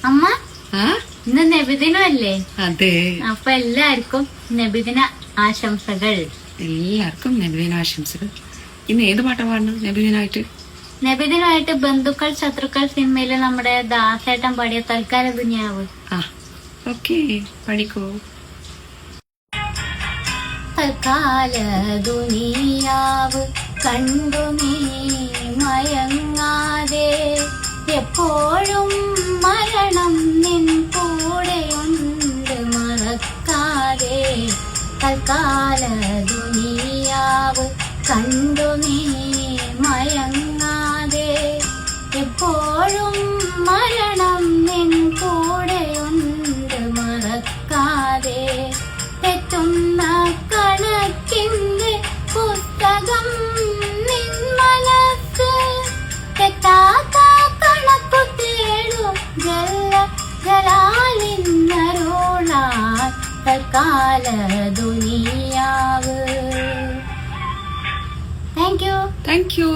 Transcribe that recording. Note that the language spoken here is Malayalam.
അമ്മ ഇന്ന് നബിദിനമല്ലേ? അതെ. അപ്പൊ എല്ലാവർക്കും നബിദിന ആശംസകൾ. എല്ലാവർക്കും നബിദിന ആശംസകൾ. ഇന്ന് ഏത് പാട്ടാ പാടണം നബിദിനായിട്ട്? നബിദിനമായിട്ട് ബന്ധുക്കൾ ശത്രുക്കൾ സിനിമയില് നമ്മുടെ ദാസേട്ടൻ പാടിയ തൽക്കാല ദുനിയാവ്. ഓക്കേ, പഠിക്കോ. തൽക്കാല ദുനിയാവ് കണ്ടു നീ മയങ്ങാതെ, എപ്പോഴും മരണം നിൻ കൂടെയുണ്ട് മറക്കാതെ. തൽക്കാല ദുനിയാവ് കണ്ടു നീ മയങ്ങാതെ, എപ്പോഴും മരണം നിൻ കൂടെയുണ്ട് മറക്കാതെ. തെറ്റുന്ന കണക്കിന്റെ പുസ്തകം നിൻ മനസ്സ്, തെറ്റാത്ത കണക്കു തേടും ജലാലിന്നരുളാൻ തൽക്കാല ദുനിയാവ്. Thank you.